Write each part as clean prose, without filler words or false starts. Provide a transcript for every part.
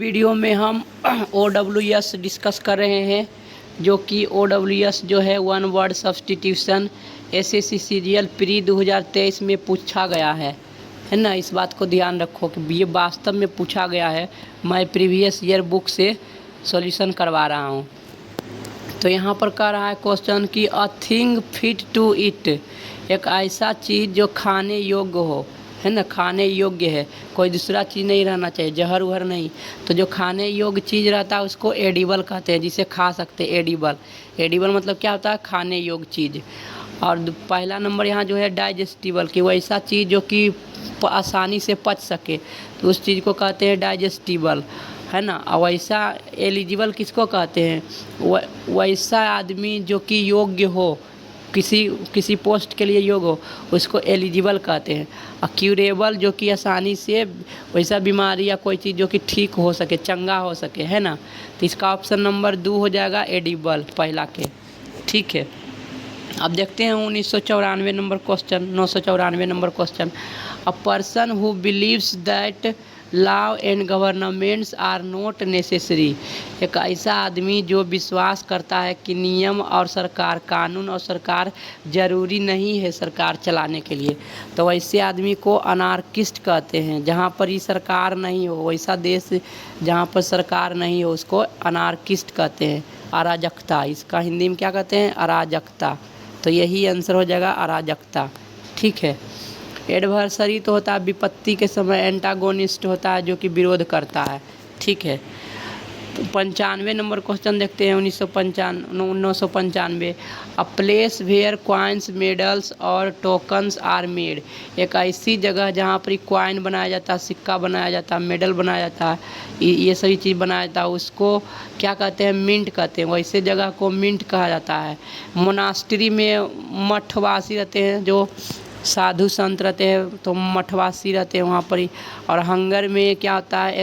Video में हम OWS discuss कर रहे हैं, जो कि OWS जो है one word substitution SSC serial pre 2023 में पूछा गया है ना। इस बात को ध्यान रखो कि ये वास्तव में पूछा गया है। मैं प्रीवियस ईयर बुक से सॉल्यूशन करवा रहा हूँ। तो यहाँ पर कह रहा है क्वेश्चन कि a thing fit to it, एक ऐसा चीज़ जो खाने योग्य हो, है ना, खाने योग्य है, कोई दूसरा चीज़ नहीं रहना चाहिए, जहर उहर नहीं। तो जो खाने योग्य चीज़ रहता है उसको एडिबल कहते हैं, जिसे खा सकते हैं। एडिबल, एडिबल मतलब क्या होता है? खाने योग्य चीज़। और पहला नंबर यहाँ जो है डाइजेस्टिबल, कि वैसा चीज़ जो कि आसानी से पच सके, तो उस चीज़ को कहते हैं डाइजेस्टिबल, है ना। और वैसा एलिजिबल किसको कहते हैं? वैसा आदमी जो कि योग्य हो, किसी पोस्ट के लिए योग्य हो, उसको एलिजिबल कहते हैं। और क्यूरेबल जो कि आसानी से वैसा बीमारी या कोई चीज़ जो कि ठीक हो सके, चंगा हो सके, है ना। तो इसका ऑप्शन नंबर 2 हो जाएगा एडिबल, पहला के। ठीक है, अब देखते हैं 1994 number question, 994 number question. A person who believes that law and governments are not necessary, एक ऐसा आदमी जो विश्वास करता है कि नियम और सरकार, कानून और सरकार ज़रूरी नहीं है सरकार चलाने के लिए, तो वैसे आदमी को अनार्किस्ट कहते हैं। जहाँ पर ही सरकार नहीं हो, वैसा देश जहाँ पर सरकार नहीं हो, उसको अनार्किस्ट कहते हैं। अराजकता, इसका हिंदी में क्या कहते हैं? अराजकता। तो यही आंसर हो जाएगा, अराजकता। ठीक है। एडवर्सरी तो होता है विपत्ति के समय, एंटागोनिस्ट होता है जो कि विरोध करता है। ठीक है। तो 95 नंबर क्वेश्चन देखते हैं, 995। A place where coins, medals और टोकन्स आर मेड, एक ऐसी जगह जहाँ पर क्वाइन बनाया जाता है, सिक्का बनाया जाता है, मेडल बनाया जाता है, ये सभी चीज़ बनाया जाता है, उसको क्या कहते हैं? मिंट कहते हैं। वैसे जगह को मिंट कहा जाता है। मोनास्ट्री में मठवासी रहते हैं, जो साधु संत रहते हैं, तो मठवासी रहते हैं वहाँ पर ही। और हंगर में क्या होता है?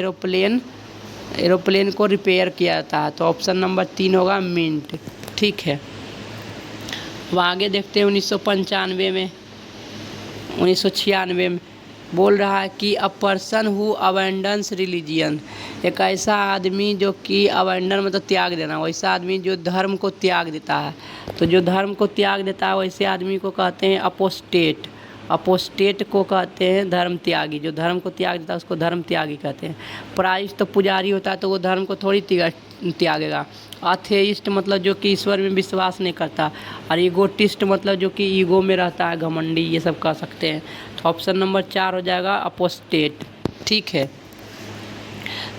एरोप्लेन को रिपेयर किया जाता है। तो ऑप्शन नंबर 3 होगा मिंट। ठीक है, अब आगे देखते हैं 1995 में, 1996 में बोल रहा है कि अ पर्सन हु अबेंडन्स रिलीजियन, एक ऐसा आदमी जो कि अबेंडन मतलब त्याग देना, वैसा आदमी जो धर्म को त्याग देता है। तो जो धर्म को त्याग देता है वैसे आदमी को कहते हैं अपोस्टेट। अपोस्टेट को कहते हैं धर्म त्यागी। जो धर्म को त्याग देता है उसको धर्म त्यागी कहते हैं। प्राइस्ट तो पुजारी होता है, तो वो धर्म को थोड़ी त्यागेगा। अथेइस्ट मतलब जो कि ईश्वर में विश्वास नहीं करता। और ईगोटिस्ट मतलब जो कि ईगो में रहता है, घमंडी, ये सब कह सकते हैं। तो ऑप्शन नंबर 4 हो जाएगा अपोस्टेट। ठीक है।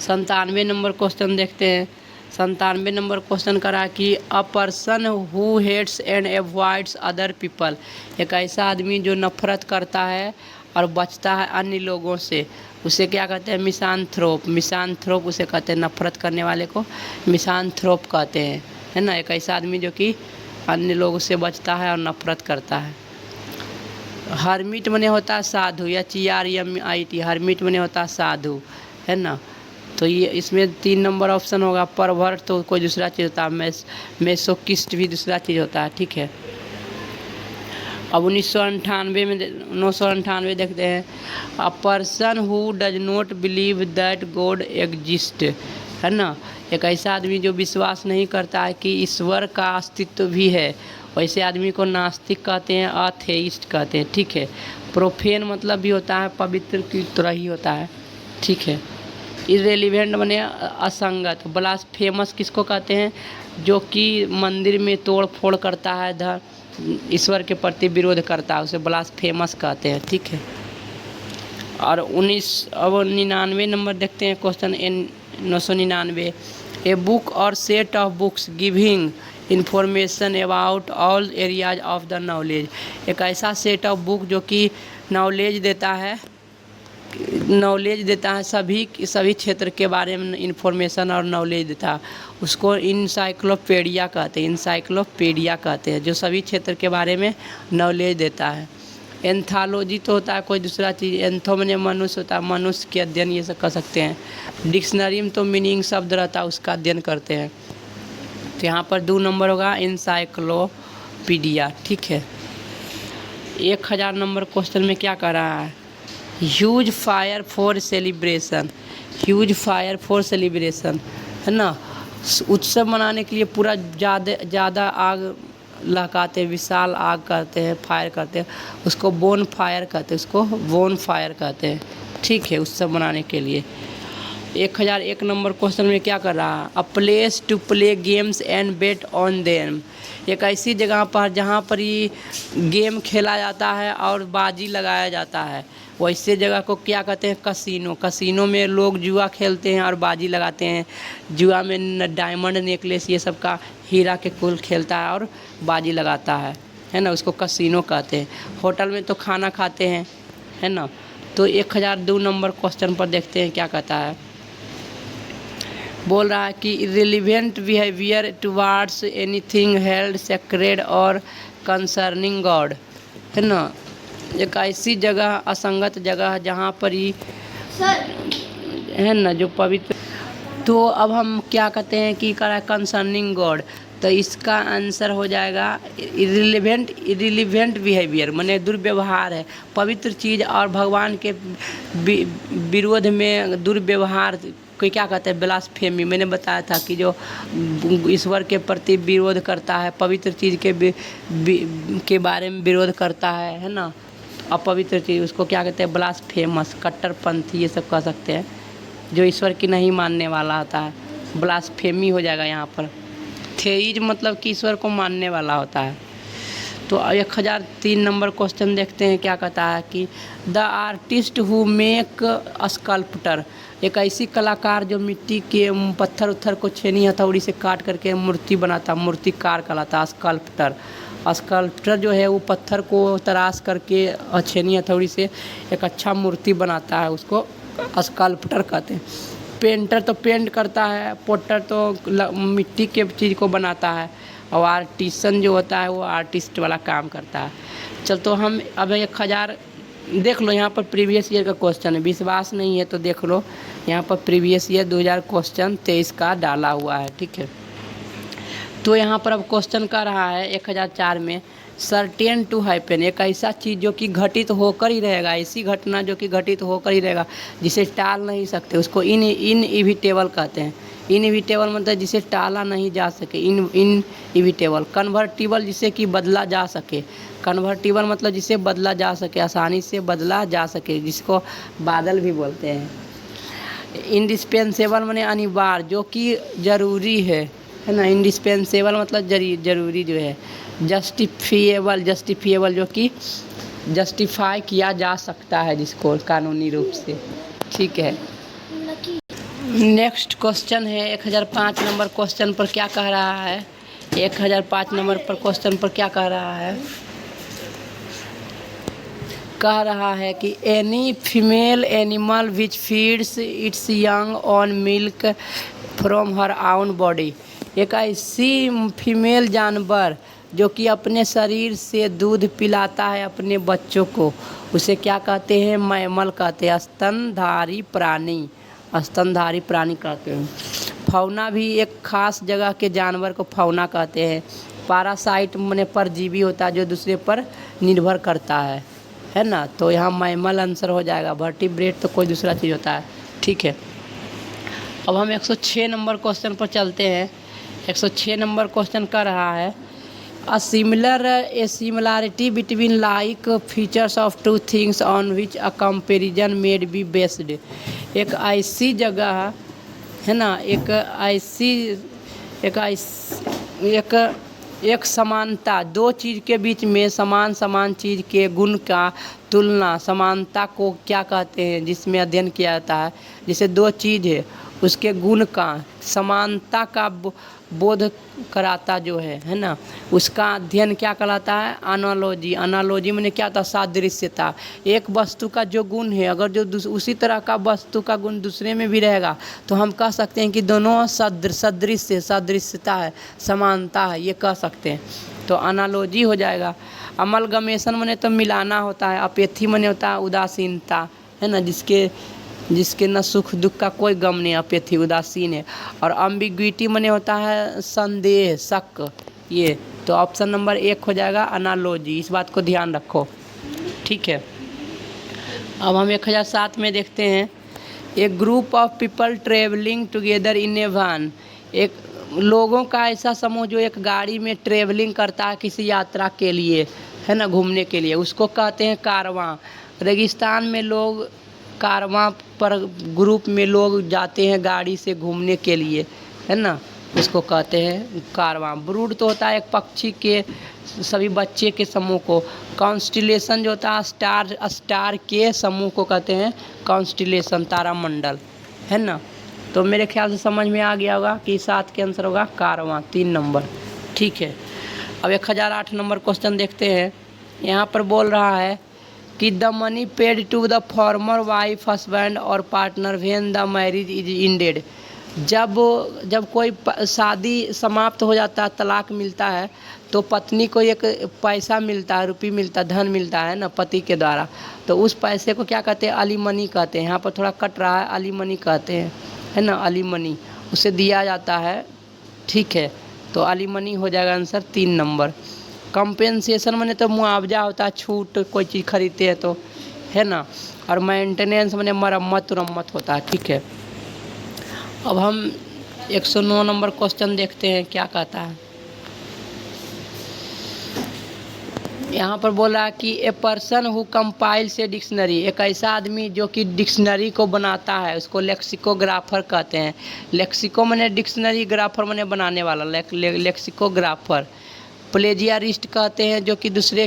97 नंबर क्वेश्चन देखते हैं। 97 नंबर क्वेश्चन करा कि a person who hates and avoids other people, एक ऐसा आदमी जो नफरत करता है और बचता है अन्य लोगों से, उसे क्या कहते हैं? मिसानथ्रोप। मिसानथ्रोप उसे कहते हैं, नफरत करने वाले को मिसानथ्रोप कहते हैं, है ना। एक ऐसा आदमी जो कि अन्य लोगों से बचता है और नफरत करता है। हर्मिट मने होता है साधु, या CRMIT, हर्मिट मने होता है साधु, है ना। तो ये इसमें 3 नंबर ऑप्शन होगा। परवर्ट तो कोई दूसरा चीज़ होता है, मेसोकिस्ट भी दूसरा चीज़ होता है। ठीक है। अब 1998 में 998 देखते हैं। अ person who does not believe that God exist, है ना। एक ऐसा आदमी जो विश्वास नहीं करता है कि ईश्वर का अस्तित्व भी है, वैसे आदमी को नास्तिक कहते हैं, अथेइस्ट कहते हैं। ठीक है। प्रोफेन मतलब भी होता है पवित्र की तरह ही होता है। ठीक है। इरेलीवेंट बने असंगत। ब्लास्फेमस किसको कहते हैं? जो कि मंदिर में तोड़ फोड़ करता है, ईश्वर के प्रति विरोध करता है, उसे ब्लास्फेमस कहते हैं। ठीक है। और 99 नंबर देखते हैं क्वेश्चन 999। ए बुक और set of books giving information about all areas of the knowledge, एक ऐसा सेट ऑफ बुक जो कि नॉलेज देता है सभी क्षेत्र के बारे में इंफॉर्मेशन और नॉलेज देता है, उसको इंसाइक्लोपीडिया कहते हैं। इंसाइक्लोपीडिया कहते हैं जो सभी क्षेत्र के बारे में नॉलेज देता है। एंथोलॉजी तो होता है कोई दूसरा चीज़, एंथो में मनुष्य होता है, मनुष्य के अध्ययन ये सब कर सकते हैं। डिक्शनरी में तो मीनिंग शब्द रहता है, उसका अध्ययन करते हैं। तो यहाँ पर 2 नंबर होगा इंसाइक्लोपीडिया। ठीक है। 1000 नंबर क्वेश्चन में क्या कर रहा है? Use fire for celebration, huge fire for celebration, है ना। उत्सव मनाने के लिए पूरा ज़्यादा आग लगाते हैं, विशाल आग करते हैं, फायर करते हैं, उसको बोन फायर कहते हैं, उसको बोन फायर कहते हैं। ठीक है, उत्सव मनाने के लिए। 1001 नंबर क्वेश्चन में क्या कर रहा है, a place to play games and bet on them. एक ऐसी जगह पर जहाँ पर ये गेम खेला जाता है और बाजी लगाया जाता है, वैसे जगह को क्या कहते हैं, कसिनो। कसिनो में लोग जुआ खेलते हैं और बाजी लगाते हैं। जुआ में डायमंड नेकलेस ये सब का हीरा के कुल खेलता है और बाजी लगाता है ना, उसको कसिनो कहते हैं। होटल में तो खाना खाते हैं, है ना। तो 1002 नंबर क्वेश्चन पर देखते हैं क्या कहता है। बोल रहा है कि irrelevant behaviour towards anything held sacred और कंसर्निंग गॉड, है ना। एक ऐसी जगह, असंगत जगह जहाँ पर ही है ना जो पवित्र। तो अब हम क्या कहते हैं कि करा कंसर्निंग गॉड, तो इसका आंसर हो जाएगा इर्रिलेवेंट बिहेवियर, माने दुर्व्यवहार है। पवित्र चीज़ और भगवान के विरोध में दुर्व्यवहार कोई क्या कहते हैं, ब्लास्फेमी। मैंने बताया था कि जो ईश्वर के प्रति विरोध करता है, पवित्र चीज़ के बारे में विरोध करता है ना, अपवित्र चीज़, उसको क्या कहते हैं, ब्लास्फेमस, कट्टरपंथी ये सब कह सकते हैं। जो ईश्वर की नहीं मानने वाला होता है, ब्लास्फेमी हो जाएगा यहाँ पर। थेइज मतलब कि ईश्वर को मानने वाला होता है। तो 1003 नंबर क्वेश्चन देखते हैं क्या कहता है कि the artist who make sculptor, एक ऐसी कलाकार जो मिट्टी के पत्थर उत्थर को छेनी हथौड़ी से काट करके मूर्ति बनाता, मूर्तिकार कहलाता। स्कल्प्टर, स्कल्प्टर जो है वो पत्थर को तराश करके छेनी हथौड़ी से एक अच्छा मूर्ति बनाता है, उसको स्कल्प्टर कहते हैं। पेंटर तो पेंट करता है, पोटर तो मिट्टी के चीज़ को बनाता है, और आर्टिसन जो होता है वो आर्टिस्ट वाला काम करता है। चल तो हम अब 1000 देख लो, यहाँ पर प्रीवियस ईयर का क्वेश्चन है, विश्वास नहीं है तो देख लो, यहाँ पर प्रीवियस ईयर 2000 क्वेश्चन 23 का डाला हुआ है। ठीक है, तो यहाँ पर अब क्वेश्चन कर रहा है 1004 में, सर्टेन टू हैपन, एक ऐसा चीज़ जो कि घटित होकर ही रहेगा, ऐसी घटना जो कि घटित होकर ही रहेगा, जिसे टाल नहीं सकते, उसको इनइविटेबल कहते हैं। इनइविटेबल मतलब जिसे टाला नहीं जा सके, इनइविटेबल। कन्वर्टिबल जिसे कि बदला जा सके, कन्वर्टिबल मतलब जिसे बदला जा सके, आसानी से बदला जा सके, जिसको बादल भी बोलते हैं। इंडिस्पेंसेबल माने अनिवार्य, जो कि ज़रूरी है ना। इंडिस्पेंसेबल मतलब ज़रूरी जो है। जस्टिफिएबल, जस्टिफिएबल जो कि जस्टिफाई किया जा सकता है, जिसको कानूनी रूप से। ठीक है, नेक्स्ट क्वेश्चन है 1005 नंबर क्वेश्चन पर क्या कह रहा है। 1005 नंबर पर क्वेश्चन पर क्या कह रहा है, कह रहा है कि any female animal which feeds it's young on milk from her आउन बॉडी, एक ऐसी फीमेल जानवर जो कि अपने शरीर से दूध पिलाता है अपने बच्चों को, उसे क्या कहते हैं, मैमल कहते हैं, स्तनधारी प्राणी, स्तनधारी प्राणी कहते हैं। फौना भी एक खास जगह के जानवर को फौना कहते हैं। पैरासाइट माने परजीवी होता है जो दूसरे पर निर्भर करता है ना। तो यहाँ मैमल आंसर हो जाएगा, वर्टिब्रेट तो कोई दूसरा चीज़ होता है। ठीक है, अब हम 106 नंबर क्वेश्चन पर चलते हैं। 106 नंबर क्वेश्चन कर रहा है, A similarity between like features of two things on which a comparison may be based, एक ऐसी जगह है ना, एक समानता, दो चीज़ के बीच में समान चीज़ के गुण का तुलना, समानता को क्या कहते हैं, जिसमें अध्ययन किया जाता है। जैसे दो चीज़ है, उसके गुण का समानता का बोध कराता जो है ना, उसका अध्ययन क्या कहलाता है, एनालॉजी। एनालॉजी में क्या होता है, सादृश्यता। एक वस्तु का जो गुण है, अगर जो उसी तरह का वस्तु का गुण दूसरे में भी रहेगा तो हम कह सकते हैं कि दोनों सदृश्यता है, समानता है, ये कह सकते हैं। तो एनालॉजी हो जाएगा। अमलगमेशन माने तो मिलाना होता है। अपेथी माने होता है उदासीनता, है ना, जिसके न सुख दुख का कोई गम नहीं, अपेथी उदासीन है। और अम्बिग्विटी माने होता है संदेह, शक। ये तो ऑप्शन नंबर 1 हो जाएगा एनालॉजी, इस बात को ध्यान रखो। ठीक है, अब हम 1007 में देखते हैं। A group of people travelling together in a van, एक लोगों का ऐसा समूह जो एक गाड़ी में ट्रेवलिंग करता है किसी यात्रा के लिए, है ना, घूमने के लिए, उसको कहते हैं कारवां। रेगिस्तान में लोग कारवां पर ग्रुप में लोग जाते हैं गाड़ी से घूमने के लिए, है ना, उसको कहते हैं कारवां। ब्रूड तो होता है एक पक्षी के सभी बच्चे के समूह को। कॉन्स्टिलेशन जो होता है स्टार के समूह को कहते हैं कॉन्स्टिलेशन, तारामंडल, है ना। तो मेरे ख्याल से समझ में आ गया होगा कि 7 के आंसर होगा कारवां, 3 नंबर। ठीक है, अब 1008 नंबर क्वेश्चन देखते हैं। यहाँ पर बोल रहा है कि the money paid to the former wife husband और partner when the marriage is ended, जब कोई शादी समाप्त हो जाता है, तलाक मिलता है, तो पत्नी को एक पैसा मिलता है, रुपये मिलता है, धन मिलता है ना पति के द्वारा, तो उस पैसे को क्या कहते हैं? अलीमनी कहते हैं। यहाँ पर थोड़ा कट रहा है, अलीमनी कहते हैं, है ना, अलीमनी उसे दिया जाता है। ठीक है, तो अलीमनी हो जाएगा आंसर 3 नंबर। कंपेंसेशन माने तो मुआवजा होता है, छूट कोई चीज़ खरीदते हैं तो, है ना, और मेंटेनेंस माने मरम्मत होता है। ठीक है, अब हम 109 नंबर क्वेश्चन देखते हैं क्या कहता है। यहाँ पर बोला कि a person who compiles a dictionary, एक ऐसा आदमी जो कि डिक्शनरी को बनाता है, उसको लेक्सिकोग्राफर कहते हैं। लेक्सिको माने डिक्शनरी, ग्राफर माने बनाने वाला, लेक्सिकोग्राफर। प्लेजियारिस्ट कहते हैं जो कि दूसरे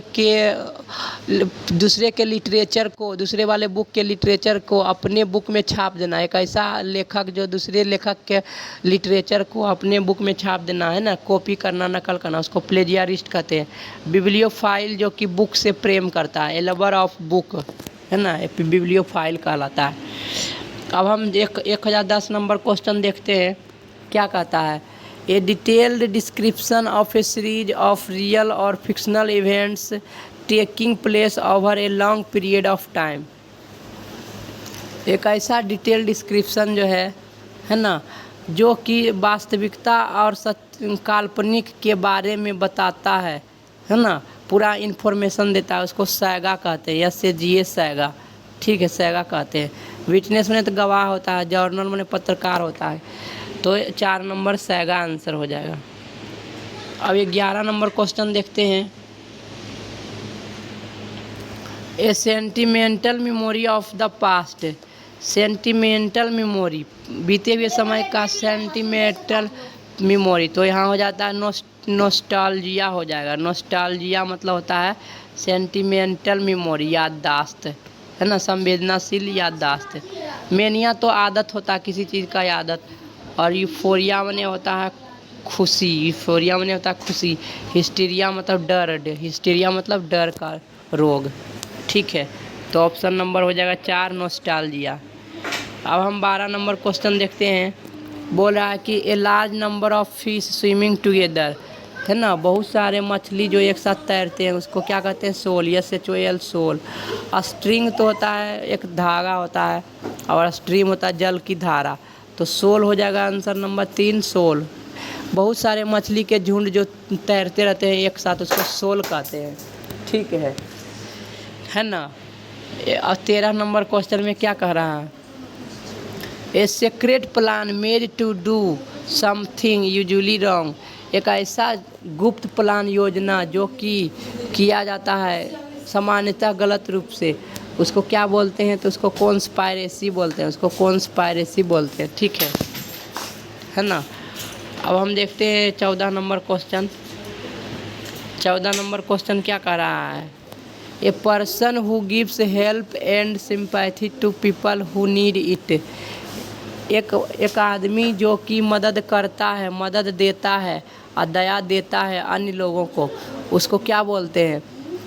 के लिटरेचर को, दूसरे वाले बुक के लिटरेचर को अपने बुक में छाप देना। एक ऐसा लेखक जो दूसरे लेखक के लिटरेचर को अपने बुक में छाप देना, है ना, कॉपी करना, नकल करना, उसको प्लेजियारिस्ट कहते हैं। बिब्लियोफाइल जो कि बुक से प्रेम करता है, ए लवर ऑफ बुक, है ना, बिब्लियोफाइल कहलाता है। अब हम 1010 नंबर क्वेश्चन देखते हैं क्या कहता है। A detailed description of a series of real और fictional events taking place over a long period of time, एक ऐसा डिटेल डिस्क्रिप्शन जो है ना, जो कि वास्तविकता और काल्पनिक के बारे में बताता है ना, पूरा इन्फॉर्मेशन देता है, उसको सैगा कहते हैं, SAGA सैगा। ठीक है, सैगा कहते हैं। विटनेस में तो गवाह होता है, जर्नल में पत्रकार होता है, तो 4 नंबर सैगा आंसर हो जाएगा। अब 11 नंबर क्वेश्चन देखते हैं। A sentimental memory of the past, sentimental memory, बीते हुए समय का सेंटिमेंटल मेमोरी, तो यहाँ हो जाता है नॉस्टैल्जिया हो जाएगा। नॉस्टैल्जिया मतलब होता है सेंटिमेंटल मेमोरी, याददाश्त, है ना, संवेदनाशील याददाश्त। मेनिया तो आदत होता है किसी चीज़ का आदत, और यूफोरिया माने होता है खुशी, यूफोरिया माने होता है खुशी। हिस्टीरिया मतलब डर, हिस्टीरिया मतलब डर का रोग। ठीक है, तो ऑप्शन नंबर हो जाएगा 4 नॉस्टैल्जिया। अब हम 12 नंबर क्वेश्चन देखते हैं। बोल रहा है कि a large number of fish swimming together, है ना, बहुत सारे मछली जो एक साथ तैरते हैं, उसको क्या कहते हैं? Soul, SHOL soul. स्ट्रिंग तो होता है एक धागा होता है, और स्ट्रीम होता है जल की धारा, तो सोल हो जाएगा आंसर नंबर 3 सोल। बहुत सारे मछली के झुंड जो तैरते रहते हैं एक साथ, उसको सोल कहते हैं। ठीक है ना। 13 नंबर क्वेश्चन में क्या कह रहा है? A secret plan made to do something usually wrong, एक ऐसा गुप्त प्लान, योजना जो कि किया जाता है सामान्यतः गलत रूप से, उसको क्या बोलते हैं? तो उसको कॉन्स्पायरेसी बोलते हैं, उसको कॉन्स्पायरेसी बोलते हैं। ठीक है ना। अब हम देखते हैं 14 नंबर क्वेश्चन। 14 नंबर क्वेश्चन क्या कह रहा है? A person who gives help and sympathy to people who need it, एक आदमी जो कि मदद करता है, मदद देता है और दया देता है अन्य लोगों को, उसको क्या बोलते हैं?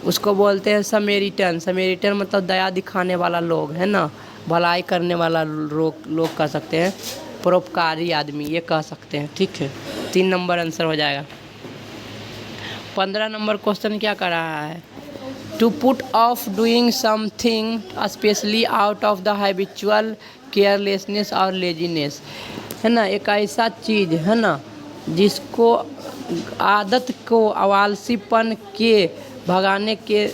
उसको बोलते हैं समैरिटन। समैरिटन मतलब दया दिखाने वाला लोग, है ना, भलाई करने वाला लोग कह सकते हैं, परोपकारी आदमी ये कह सकते हैं। ठीक है, 3 नंबर आंसर हो जाएगा। 15 नंबर क्वेश्चन क्या कर रहा है? To put off doing something specially out of the habitual carelessness और लेजीनेस, है ना, एक ऐसा चीज़ है ना जिसको आदत को आलसीपन के भगाने के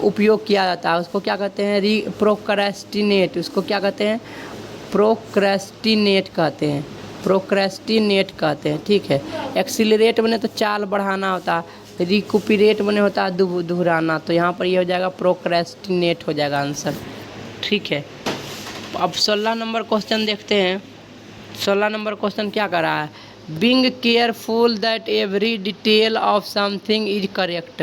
उपयोग किया जाता है, उसको क्या कहते हैं? प्रोक्रेस्टिनेट, उसको क्या कहते हैं? प्रोक्रेस्टिनेट कहते हैं, प्रोक्रेस्टिनेट कहते हैं, ठीक है। एक्सीलरेट बने तो चाल बढ़ाना होता है, रिकुपरेट बने होता है दोहराना, तो यहाँ पर ये हो जाएगा प्रोक्रेस्टिनेट हो जाएगा आंसर, ठीक है। अब 16 नंबर क्वेश्चन देखते हैं। 16 नंबर क्वेश्चन क्या कर रहा है, being careful that every detail of something is correct,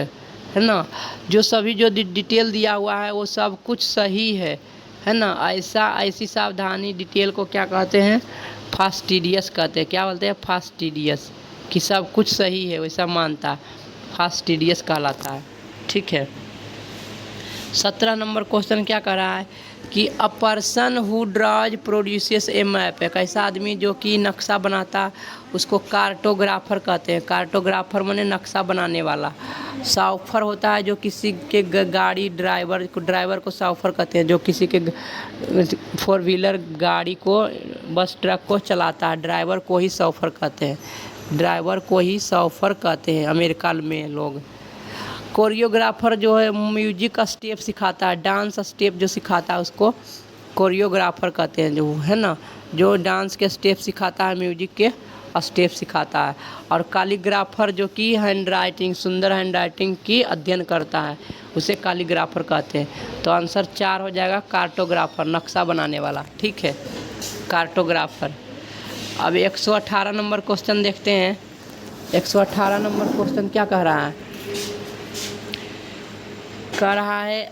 है ना, जो सभी जो डिटेल दिया हुआ है वो सब कुछ सही है ना, ऐसी सावधानी डिटेल को क्या कहते हैं, फास्टिडियस कहते हैं। क्या बोलते हैं, फास्टिडियस, कि सब कुछ सही है वैसा मानता, फास्टिडियस कहलाता है, ठीक है। 17 नंबर क्वेश्चन क्या कर रहा है कि a person who draws produces A map, एक ऐसा आदमी जो कि नक्शा बनाता उसको कार्टोग्राफर कहते हैं। कार्टोग्राफर माने नक्शा बनाने वाला। सॉफर होता है जो किसी के गाड़ी ड्राइवर को सॉफर कहते हैं, जो किसी के 4 व्हीलर गाड़ी को बस ट्रक को चलाता है, ड्राइवर को ही सॉफर कहते हैं, ड्राइवर को ही सॉफर कहते हैं अमेरिका में लोग। कोरियोग्राफर जो है म्यूजिक का स्टेप सिखाता है, डांस स्टेप जो सिखाता है उसको कोरियोग्राफर कहते हैं, जो है ना, जो डांस के स्टेप सिखाता है, म्यूजिक के स्टेप सिखाता है। और कैलीग्राफर जो कि हैंडराइटिंग, सुंदर हैंडराइटिंग की अध्ययन करता है, उसे कैलीग्राफर कहते हैं। तो आंसर 4 हो जाएगा, कार्टोग्राफर, नक्शा बनाने वाला, ठीक है, कार्टोग्राफर। अब 118 नंबर क्वेश्चन देखते हैं। 118 नंबर क्वेश्चन क्या कह रहा है, कह रहा है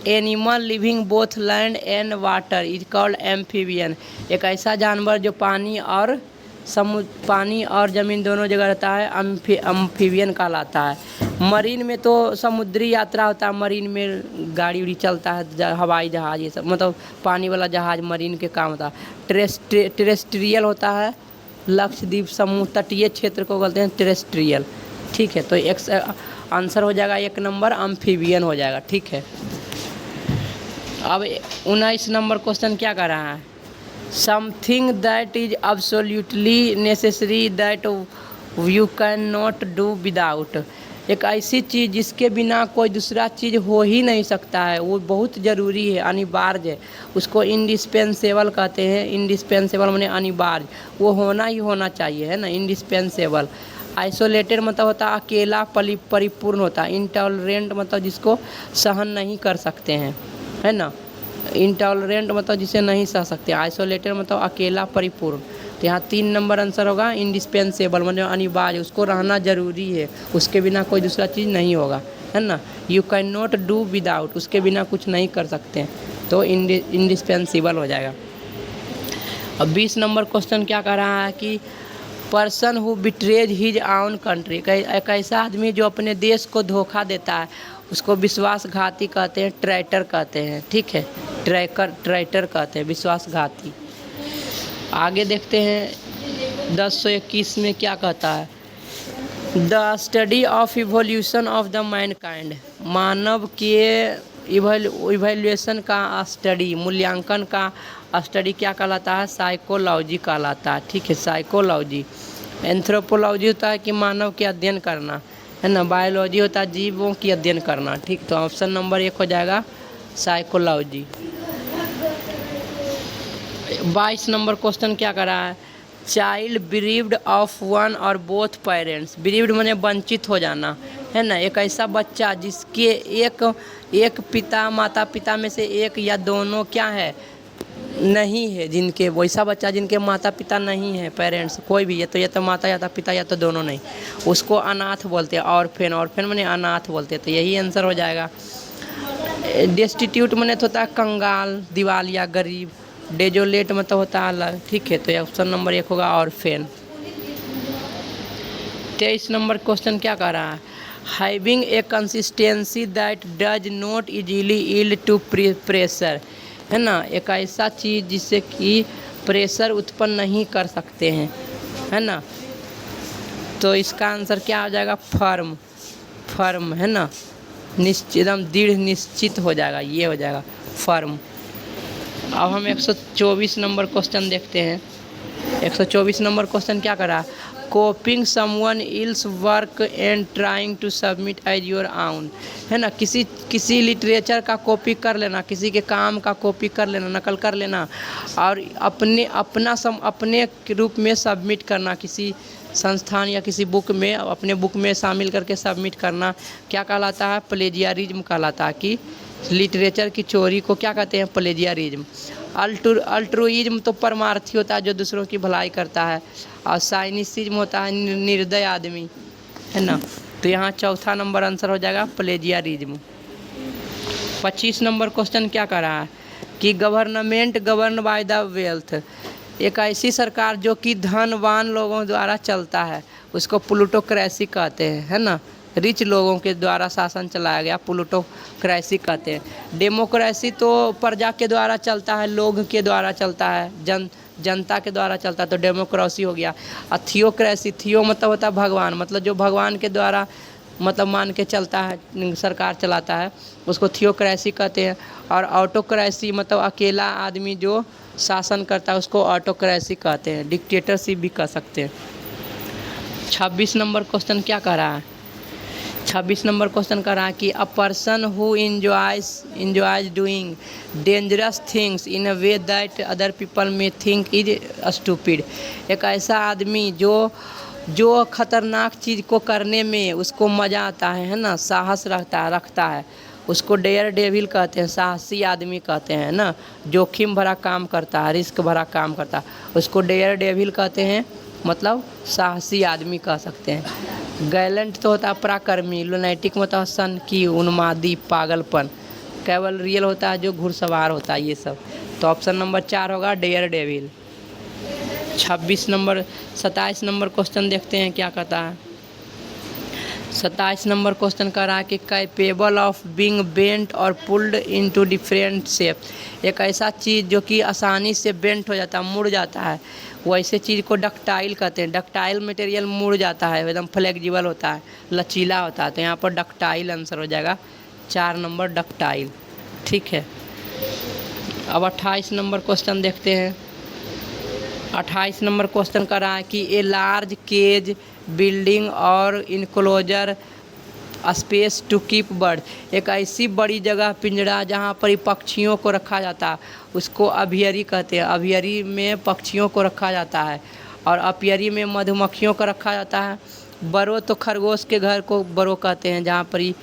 animal living both land and water is called amphibian, एक ऐसा जानवर जो पानी और ज़मीन दोनों जगह रहता है, एम्फीबियन कहलाता है। मरीन में तो समुद्री यात्रा होता है, मरीन में गाड़ी उड़ी चलता है, हवाई जहाज़ ये सब, मतलब पानी वाला जहाज़ मरीन के काम होता है। टेरेस्ट्रियल होता है, लक्षद्वीप समूह तटीय क्षेत्र को बोलते हैं टेरेस्ट्रियल, ठीक है। तो आंसर हो जाएगा 1 नंबर, एम्फीबियन हो जाएगा, ठीक है। अब 19 नंबर क्वेश्चन क्या कर रहा है, something that is absolutely necessary that you can not do without, एक ऐसी चीज़ जिसके बिना कोई दूसरा चीज़ हो ही नहीं सकता है, वो बहुत ज़रूरी है, अनिवार्य है, उसको इंडिस्पेंसेबल कहते हैं। इंडिस्पेंसेबल माने अनिवार्य, वो होना ही होना चाहिए, है ना, इंडिस्पेंसेबल। आइसोलेटेड मतलब होता है अकेला परिपूर्ण होता है। इंटॉलरेंट मतलब जिसको सहन नहीं कर सकते हैं, है ना, इंटॉलरेंट मतलब जिसे नहीं सह सकते। आइसोलेटेड मतलब अकेला परिपूर्ण। तो यहाँ 3 नंबर आंसर होगा, इंडिस्पेंसेबल मतलब अनिवार्य, उसको रहना जरूरी है, उसके बिना कोई दूसरा चीज़ नहीं होगा, है ना। You can not do without, उसके बिना कुछ नहीं कर सकते हैं, तो इंडिस्पेंसेबल हो जाएगा। अब 20 नंबर क्वेश्चन क्या कह रहा है कि पर्सन हु बिट्रेज हिज आउन कंट्री, एक ऐसा आदमी जो अपने देश को धोखा देता है उसको विश्वासघाती कहते हैं, ट्रैटर कहते हैं, ठीक है, ट्रैटर कहते हैं, विश्वासघाती। आगे देखते हैं 1021 में क्या कहता है, the study of evolution of the mankind, मानव के इवैल्यूएशन का स्टडी, मूल्यांकन का स्टडी क्या कहलाता है, साइकोलॉजी कहलाता है, ठीक है, साइकोलॉजी। एंथ्रोपोलॉजी होता है कि मानव के अध्ययन करना, है ना, बायोलॉजी होता है जीवों की अध्ययन करना, ठीक। तो ऑप्शन नंबर 1 हो जाएगा साइकोलॉजी। 22 नंबर क्वेश्चन क्या कर रहा है, चाइल्ड बिरीव्ड ऑफ वन और बोथ पेरेंट्स, बिरीव्ड माने वंचित हो जाना, है ना, एक ऐसा बच्चा जिसके एक पिता, माता पिता में से एक या दोनों क्या है, नहीं है, जिनके, वैसा बच्चा जिनके माता पिता नहीं है, पेरेंट्स कोई भी, या तो माता या तो पिता या तो दोनों नहीं, उसको अनाथ बोलते हैं, ऑर्फेन माने अनाथ बोलते हैं, तो यही आंसर हो जाएगा। डेस्टिट्यूट माने तो होता है कंगाल, दिवालिया, गरीब। डेजोलेट मतलब होता है अलग, ठीक है, तो ये ऑप्शन नंबर 1 होगा, ऑर्फेन। 23 नंबर क्वेश्चन क्या कह रहा है, having a consistency that does not easily yield to pressure, है ना, एक ऐसा चीज़ जिससे कि प्रेशर उत्पन्न नहीं कर सकते हैं, है ना, तो इसका आंसर क्या हो जाएगा, फर्म, है ना, निश्चित, एकदम दृढ़ निश्चित हो जाएगा, ये हो जाएगा फर्म। अब हम 124 नंबर क्वेश्चन देखते हैं। 124 नंबर क्वेश्चन क्या करा, copying someone else work and trying to submit as your own, है ना। किसी लिटरेचर का कॉपी कर लेना, किसी के काम का कॉपी कर लेना, नकल कर लेना और अपने रूप में सबमिट करना, किसी संस्थान या किसी बुक में अपने बुक में शामिल करके सबमिट करना, क्या कहलाता है, प्लेजियरिज्म कहलाता है। कि लिटरेचर की चोरी को क्या कहते हैं, प्लेजियरिज्म। अल्ट्रुइज्म तो परमार्थी होता है, जो दूसरों की भलाई करता है, और साइनिसिज्म होता है निर्दय आदमी, है ना। तो यहाँ चौथा नंबर आंसर हो जाएगा प्लेजियरिज्म। 25 नंबर क्वेश्चन क्या कर रहा है कि government govern by the wealth, एक ऐसी सरकार जो कि धनवान लोगों द्वारा चलता है उसको प्लूटोक्रेसी कहते हैं, है ना। रिच लोगों के द्वारा शासन चलाया गया प्लूटोक्रेसी कहते हैं। डेमोक्रेसी तो प्रजा के द्वारा चलता है, लोग के द्वारा चलता है, जनता के द्वारा चलता है, तो डेमोक्रेसी हो गया। और थियोक्रेसी, थियो मतलब होता है भगवान, मतलब जो भगवान के द्वारा मतलब मान के चलता है, सरकार चलाता है, उसको थियोक्रेसी कहते हैं। और ऑटोक्रेसी मतलब अकेला आदमी जो शासन करता है उसको ऑटोक्रेसी कहते हैं, डिक्टेटरशिप भी कह सकते हैं। 26 नंबर क्वेश्चन क्या कर रहा है, 26 नंबर क्वेश्चन कर रहा है कि a person who enjoys doing dangerous things in a way that other people में थिंक इज स्टूपिड, एक ऐसा आदमी जो खतरनाक चीज़ को करने में उसको मज़ा आता है ना, साहस रखता है, उसको डेयर डेविल कहते हैं, साहसी आदमी कहते हैं ना। जोखिम भरा काम करता है, रिस्क भरा काम करता है, उसको डेयर डेविल कहते हैं, मतलब साहसी आदमी कह सकते हैं। गैलेंट तो होता है पराक्रमी, लुनैटिक मतलब सन की उन्मादी पागलपन, केवल रियल होता है जो घुड़सवार होता है, ये सब। तो ऑप्शन नंबर 4 होगा डेयर डेविल। 27 नंबर क्वेश्चन देखते हैं क्या कहता है। 27 नंबर क्वेश्चन कर रहा है कि कैपेबल ऑफ बीइंग बेंट और पुल्ड इनटू डिफरेंट शेप, एक ऐसा चीज़ जो कि आसानी से बेंट हो जाता है, मुड़ जाता है, वैसे चीज़ को डक्टाइल कहते हैं। डक्टाइल मटेरियल मुड़ जाता है, एकदम फ्लेक्सिबल होता है, लचीला होता है, तो यहाँ पर डक्टाइल आंसर हो जाएगा, 4 नंबर डक्टाइल, ठीक है। अब 28 नंबर क्वेश्चन देखते हैं। 28 नंबर क्वेश्चन कर रहा है कि ए लार्ज केज बिल्डिंग और enclosure space to keep bird, एक ऐसी बड़ी जगह पिंजरा जहाँ पर पक्षियों को रखा जाता है उसको अभियरी कहते हैं। अभियरी में पक्षियों को रखा जाता है और अपियरी में मधुमक्खियों को रखा जाता है। बरो तो खरगोश के घर को बरो कहते हैं, जहाँ पर ही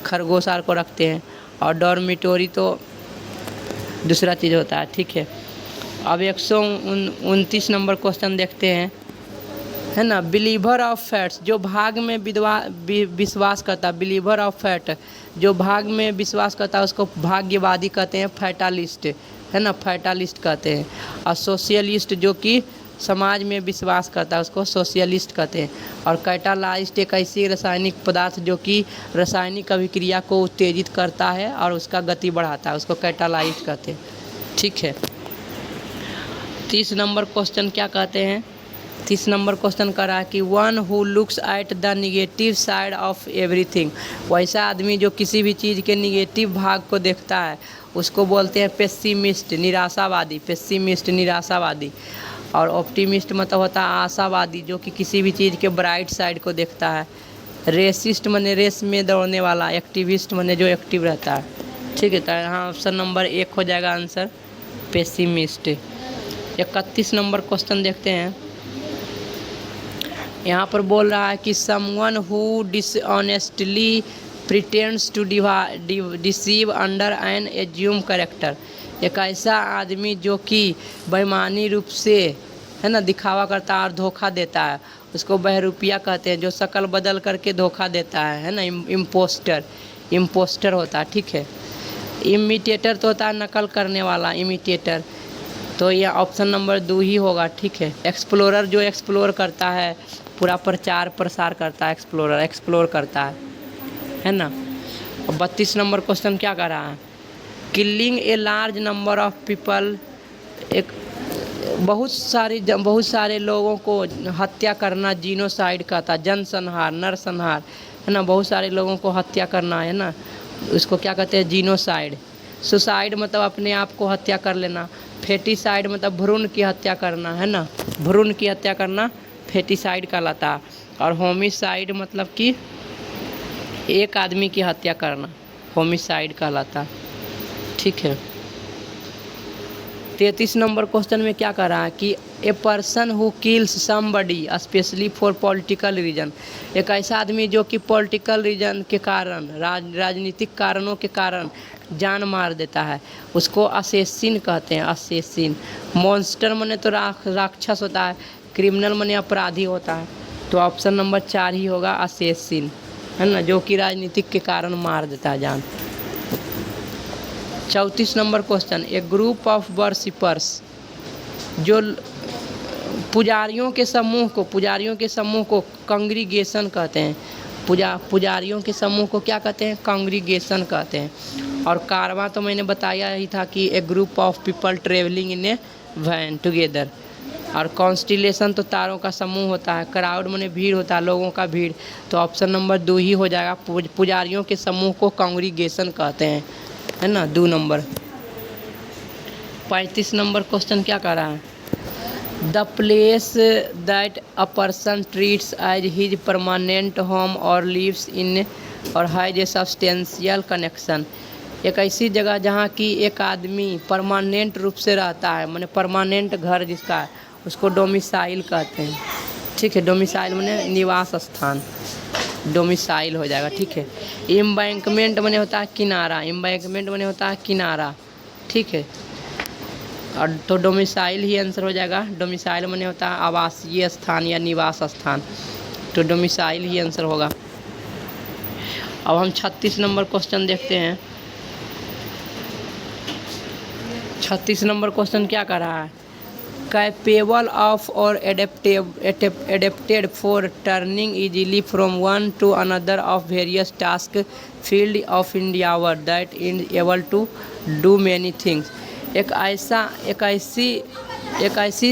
खरगोश आर को रखते हैं। और डॉर्मिटोरी तो दूसरा चीज़ होता है, ठीक है। अब 129 नंबर क्वेश्चन देखते हैं, है ना। बिलीवर ऑफ फैट्स, जो भाग में विश्वास करता है, बिलीवर ऑफ फैट जो भाग में विश्वास करता है उसको भाग्यवादी कहते हैं, फैटालिस्ट, है ना, फैटालिस्ट कहते हैं। और सोशलिस्ट जो कि समाज में विश्वास करता है उसको सोशलिस्ट कहते हैं। और कैटालाइस्ट एक ऐसी रासायनिक पदार्थ जो कि रासायनिक अभिक्रिया को उत्तेजित करता है और उसका गति बढ़ाता है, उसको कैटालाइस्ट कहते हैं, ठीक है। 30 नंबर क्वेश्चन क्या कहते हैं। 30 नंबर क्वेश्चन कर रहा है कि one who looks at the negative side of everything, वैसा आदमी जो किसी भी चीज़ के निगेटिव भाग को देखता है उसको बोलते हैं पेसिमिस्ट, निराशावादी, पेसिमिस्ट निराशावादी। और ऑप्टिमिस्ट मतलब होता है आशावादी, जो कि किसी भी चीज़ के ब्राइट साइड को देखता है। रेसिस्ट माने रेस में दौड़ने वाला, एक्टिविस्ट माने जो एक्टिव रहता है, ठीक है। तो यहाँ ऑप्शन नंबर 1 हो जाएगा आंसर, पेसिमिस्ट। 31 नंबर क्वेश्चन देखते हैं। यहाँ पर बोल रहा है कि someone who dishonestly pretends to deceive under an assume character, एक ऐसा आदमी जो कि बेईमानी रूप से, है ना, दिखावा करता है और धोखा देता है, उसको बहरूपिया कहते हैं। जो शक्ल बदल करके धोखा देता है ना, इम्पोस्टर होता है, ठीक है। इमिटेटर तो होता है नकल करने वाला, इमिटेटर, तो यह ऑप्शन नंबर 2 ही होगा, ठीक है। एक्सप्लोरर जो एक्सप्लोर करता है, पूरा प्रचार प्रसार करता है, एक्सप्लोर करता है ना। 32 नंबर क्वेश्चन क्या कर रहा है, killing a large number of people, एक बहुत सारे लोगों को हत्या करना जीनोसाइड कहता है, जनसंहार, नरसंहार, है ना। बहुत सारे लोगों को हत्या करना, है ना, उसको क्या कहते हैं, जीनोसाइड। सुसाइड मतलब अपने आप को हत्या कर लेना। फेटिसाइड मतलब भ्रूण की हत्या करना, है ना, भ्रूण की हत्या करना फेटिसाइड कहलाता है। और होमिसाइड मतलब कि एक आदमी की हत्या करना होमिसाइड कहलाता है। ठीक है। 33 नंबर क्वेश्चन में क्या कह रहा है कि a person who kills somebody specially for political reason, एक ऐसा आदमी जो कि पॉलिटिकल रीजन के कारण, राजनीतिक कारणों के कारण जान मार देता है, उसको असेसिन कहते हैं। असेसिन। मॉन्स्टर मने तो राक्षस होता है, क्रिमिनल मने अपराधी होता है। तो ऑप्शन नंबर 4 ही होगा असेसिन, है ना, जो कि राजनीतिक के कारण मार देता है जान। 34 number question, A group of worshippers, जो पुजारियों के समूह को कांग्रीगेशन कहते हैं। पुजारियों के समूह को क्या कहते हैं? कांग्रीगेशन कहते हैं। और कारवां तो मैंने बताया ही था कि a group of people travelling in a van together. और कॉन्स्टिलेशन तो तारों का समूह होता है। क्राउड माने भीड़ होता है, लोगों का भीड़। तो ऑप्शन नंबर 2 ही हो जाएगा। पुजारियों के समूह को कांग्रीगेशन कहते हैं, है ना, 2 नंबर। 35 नंबर क्वेश्चन क्या कह रहा है? The place that a person treats as his permanent home और लिव्स इन और हैज ए सब्सटेंशियल कनेक्शन, एक ऐसी जगह जहाँ की एक आदमी परमानेंट रूप से रहता है, माने परमानेंट घर जिसका है, उसको डोमिसाइल कहते हैं। ठीक है। डोमिसाइल माने निवास स्थान, डोमिसाइल हो जाएगा। ठीक है। एम्बैंकमेंट माने होता है किनारा, एम्बैंकमेंट माने होता है किनारा। ठीक है। और तो डोमिसाइल ही आंसर हो जाएगा। डोमिसाइल माने होता है आवासीय स्थान या निवास स्थान, तो डोमिसाइल ही आंसर होगा। अब हम 36 नंबर क्वेश्चन देखते हैं। 36 नंबर क्वेश्चन क्या कर रहा है? कैपेबल ऑफ और adapted for turning easily from one to another of various task field of endeavour that is able to do many things, एक ऐसी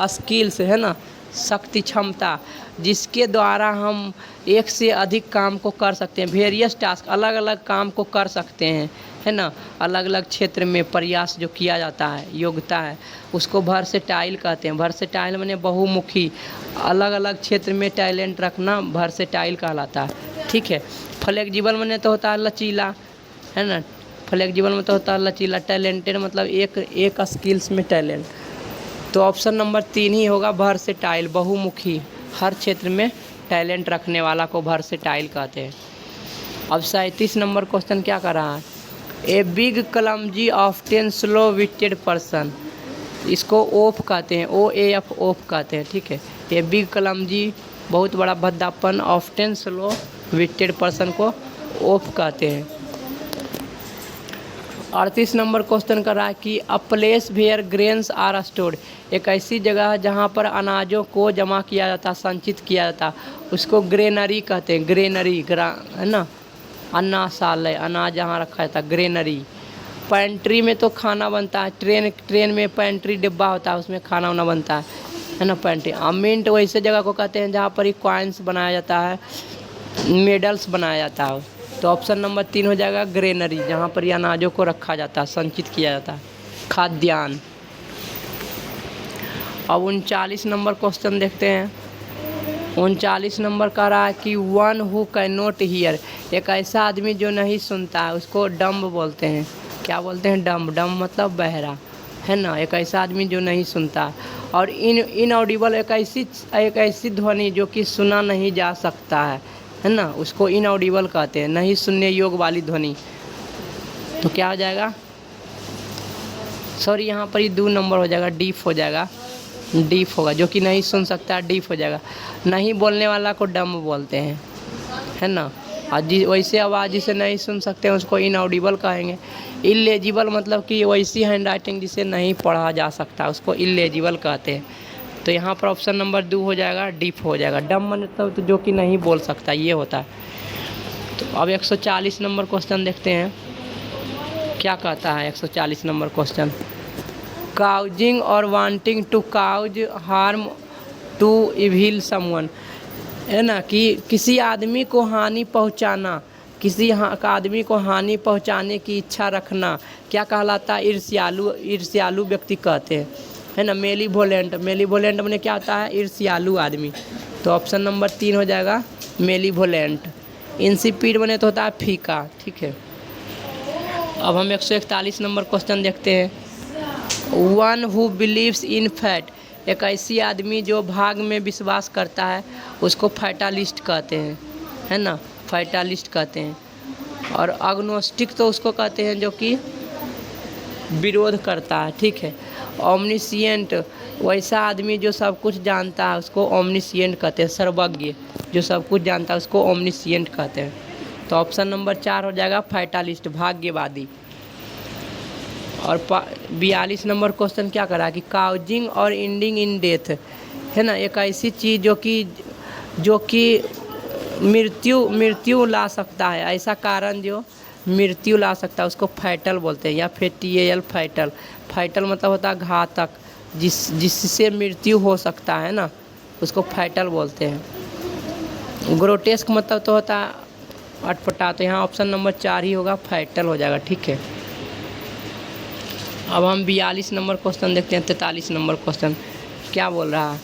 स्किल्स है ना, शक्ति क्षमता, जिसके द्वारा हम एक से अधिक काम को कर सकते हैं। वेरियस टास्क, अलग अलग काम को कर सकते हैं, है ना, अलग अलग क्षेत्र में प्रयास जो किया जाता है, योग्यता है, उसको वर्सेटाइल कहते हैं। वर्सेटाइल माने बहुमुखी, अलग अलग क्षेत्र में टैलेंट रखना वर्सेटाइल कहलाता है। ठीक है। फ्लेक्सिबल माने तो होता है लचीला, है ना, फ्लेक्सिबल में तो होता है लचीला। टैलेंटेड मतलब एक स्किल्स में टैलेंट। तो ऑप्शन नंबर 3 ही होगा, वर्सेटाइल, बहुमुखी, हर क्षेत्र में टैलेंट रखने वाला को वर्सेटाइल कहते हैं। अब 37 नंबर क्वेश्चन क्या कर रहा है? A big clumsy often slow witted person, इसको ओफ कहते हैं, OAF ओफ कहते हैं। ठीक है। ए बिग क्लमजी, बहुत बड़ा भद्दापन, ऑफ्टेन स्लो विटेड पर्सन को ओफ कहते हैं। 38 नंबर क्वेश्चन कर रहा है कि a place where grains are stored, एक ऐसी जगह है जहाँ पर अनाजों को जमा किया जाता, संचित किया जाता, उसको ग्रेनरी कहते हैं। ग्रेनरी, है ना, अन्नाशालय, अनाज जहाँ रखा जाता, ग्रेनरी। पेंट्री में तो खाना बनता है, ट्रेन में पेंट्री डिब्बा होता है, उसमें खाना वाना बनता है ना, पेंट्री। मिंट वैसे जगह को कहते हैं जहाँ पर ही कॉइन्स बनाया जाता है, मेडल्स बनाया जाता है। तो ऑप्शन नंबर 3 हो जाएगा, ग्रेनरी, जहाँ पर ये अनाजों को रखा जाता है, संचित किया जाता है, खाद्यान्न। अब 39 नंबर क्वेश्चन देखते हैं। 39 नंबर कह रहा है कि one who can not here, एक ऐसा आदमी जो नहीं सुनता है, उसको डम्ब बोलते हैं। क्या बोलते हैं? डम्ब। डम्ब मतलब बहरा, है ना, एक ऐसा आदमी जो नहीं सुनता। और इनऑडिबल, एक ऐसी ध्वनि जो कि सुना नहीं जा सकता है ना, उसको इनऑडिबल कहते हैं, नहीं सुनने योग्य वाली ध्वनि। तो क्या हो जाएगा? सॉरी, यहाँ पर ही 2 नंबर हो जाएगा, डीफ हो जाएगा, डीफ होगा, जो कि नहीं सुन सकता, डीफ हो जाएगा। नहीं बोलने वाला को डम्ब बोलते हैं, है ना। और वैसे आवाज़ जिसे नहीं सुन सकते हैं उसको इनऑडिबल कहेंगे। इलेजिबल मतलब कि वैसी हैंड राइटिंग जिसे नहीं पढ़ा जा सकता, उसको इलेजिबल कहते हैं। तो यहाँ पर ऑप्शन नंबर 2 हो जाएगा, डीफ हो जाएगा। डम्ब मतलब तो जो कि नहीं बोल सकता, ये होता है। तो अब 140 नंबर क्वेश्चन देखते हैं, क्या कहता है 140 नंबर क्वेश्चन। काउजिंग और wanting to cause harm to evil someone, है ना, कि किसी आदमी को हानि पहुंचाना, किसी आदमी को हानि पहुंचाने की इच्छा रखना, क्या कहलाता है? ईर्ष्यालु व्यक्ति कहते हैं, है ना। मेलीवोलेंट, मेलीवोलेंट मैंने क्या होता है, ईर्ष्यालु आदमी। तो ऑप्शन नंबर 3 हो जाएगा मेलीवोलेंट। इंसिपिड बने तो होता है फीका, ठीक है। अब हम 141 नंबर क्वेश्चन देखते हैं। One who believes in fat, एक ऐसी आदमी जो भाग में विश्वास करता है उसको फैटालिस्ट कहते हैं, है ना, फैटालिस्ट कहते हैं। और अग्नोस्टिक तो उसको कहते हैं जो कि विरोध करता है, ठीक है। ओमनिशिएंट, वैसा आदमी जो सब कुछ जानता है उसको ओमनिशिएंट कहते हैं, सर्वज्ञ जो सब कुछ जानता है उसको ओमनिशिएंट कहते हैं। तो ऑप्शन नंबर 4 हो जाएगा फैटालिस्ट, भाग्यवादी। और 42 नंबर क्वेश्चन क्या करा कि काउजिंग और एंडिंग इन डेथ, है ना, एक ऐसी चीज़ जो कि मृत्यु ला सकता है, ऐसा कारण जो मृत्यु ला सकता है उसको फैटल बोलते हैं, या फिर TAL फैटल। फैटल मतलब होता है घातक, जिससे मृत्यु हो सकता है ना, उसको फैटल बोलते हैं। ग्रोटेस्क मतलब तो होता है अटपटा। तो यहाँ ऑप्शन नंबर 4 ही होगा, फैटल हो जाएगा, ठीक है। अब हम 42 नंबर क्वेश्चन देखते हैं। 43 नंबर क्वेश्चन क्या बोल रहा है,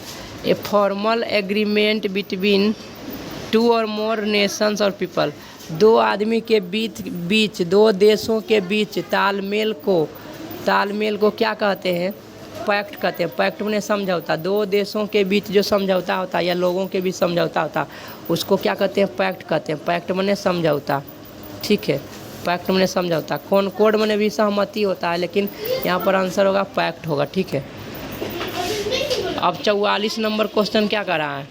ए फॉर्मल एग्रीमेंट बिटवीन 2 और मोर नेशंस और पीपल, दो आदमी के बीच दो देशों के बीच तालमेल को क्या कहते हैं, पैक्ट कहते हैं। पैक्ट में समझौता, दो देशों के बीच जो समझौता होता है या लोगों के बीच समझौता होता है उसको क्या कहते हैं, पैक्ट कहते हैं। पैक्ट में समझौता, ठीक है, पैक्ट में समझौता। कॉनकॉर्ड में भी सहमति होता है, लेकिन यहाँ पर आंसर होगा पैक्ट होगा, ठीक है। अब 44 नंबर क्वेश्चन क्या कर रहा है,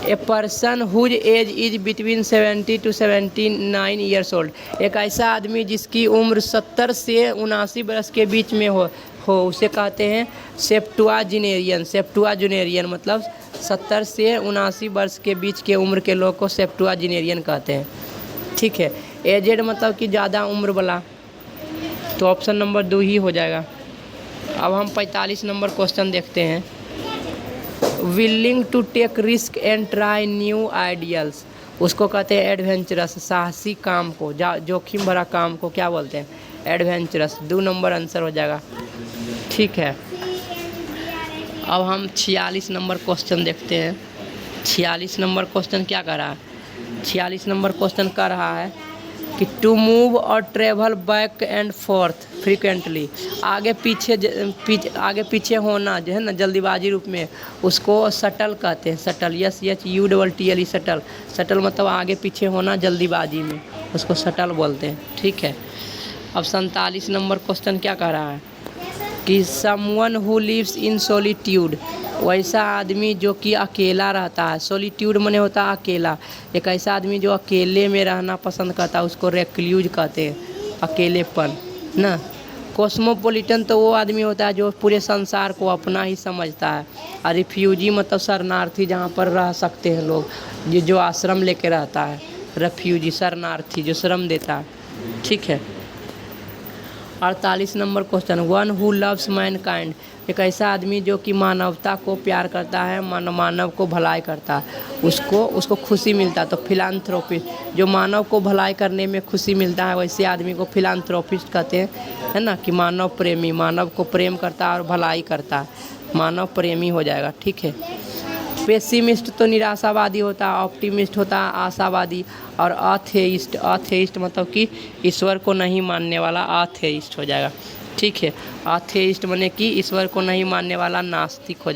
a person whose age is between 70 to 79 years old, एक ऐसा आदमी जिसकी उम्र 70 से 79 वर्ष के बीच में हो उसे कहते हैं सेप्टुआजिनेरियन। सेप्टुआजिनेरियन मतलब 70 से 79 वर्ष के बीच के उम्र के लोग को सेप्टुआजिनेरियन कहते हैं, ठीक है। एजेड मतलब कि ज़्यादा उम्र वाला, तो ऑप्शन नंबर 2 ही हो जाएगा। अब हम 45 नंबर क्वेश्चन देखते हैं। Willing to take risk and try new ideals, उसको कहते हैं एडवेंचरस, साहसी काम को, जोखिम भरा काम को क्या बोलते हैं, एडवेंचरस। 2 नंबर आंसर हो जाएगा, ठीक है। अब हम 46 नंबर क्वेश्चन देखते हैं। 46 नंबर क्वेश्चन क्या कर रहा है, 46 नंबर क्वेश्चन कर रहा है कि टू मूव और travel back and fourth frequently, आगे पीछे होना जो है ना जल्दीबाजी रूप में, उसको शटल कहते हैं। Shuttle, SHUTTLE shuttle. शटल मतलब आगे पीछे होना जल्दीबाजी में, उसको शटल बोलते हैं, ठीक है। अब 47 नंबर क्वेश्चन क्या कह रहा है कि someone who lives in solitude, वैसा आदमी जो कि अकेला रहता है। सॉलिट्यूड माने होता है अकेला, एक ऐसा आदमी जो अकेले में रहना पसंद करता है उसको रेक्लूज कहते हैं, अकेलेपन ना। कॉस्मोपॉलिटन तो वो आदमी होता है जो पूरे संसार को अपना ही समझता है। और रिफ्यूजी मतलब शरणार्थी, जहाँ पर रह सकते हैं लोग, जो आश्रम लेके रहता है। रेफ्यूजी शरणार्थी जो श्रम देता है, ठीक है। 48 number question, one who loves Mankind, एक ऐसा आदमी जो कि मानवता को प्यार करता है, मानव को भलाई करता है, उसको खुशी मिलता है। तो फिलांथ्रोपिस्ट, जो मानव को भलाई करने में खुशी मिलता है वैसे आदमी को फिलांथ्रोपिस्ट कहते हैं, है ना, कि मानव प्रेमी, मानव को प्रेम करता है और भलाई करता है, मानव प्रेमी हो जाएगा, ठीक है। पेसिमिस्ट तो निराशावादी होता है, ऑप्टिमिस्ट होता है आशावादी, और अथेइस्ट मतलब कि ईश्वर को नहीं मानने वाला अथेइस्ट हो जाएगा, ठीक है। अथेइस्ट माने कि ईश्वर को नहीं मानने वाला नास्तिक हो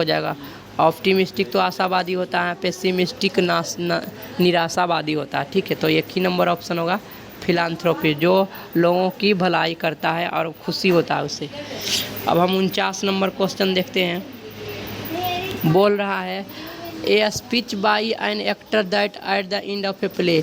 जाएगा। ऑप्टिमिस्टिक तो आशावादी होता है, पेसिमिस्टिक निराशावादी होता है, ठीक है। तो एक ही नंबर ऑप्शन होगा फिलांथ्रोपी, जो लोगों की भलाई करता है और खुशी होता है उससे। अब हम 49 नंबर क्वेश्चन देखते हैं। बोल रहा है a speech by an actor that at the end of a play,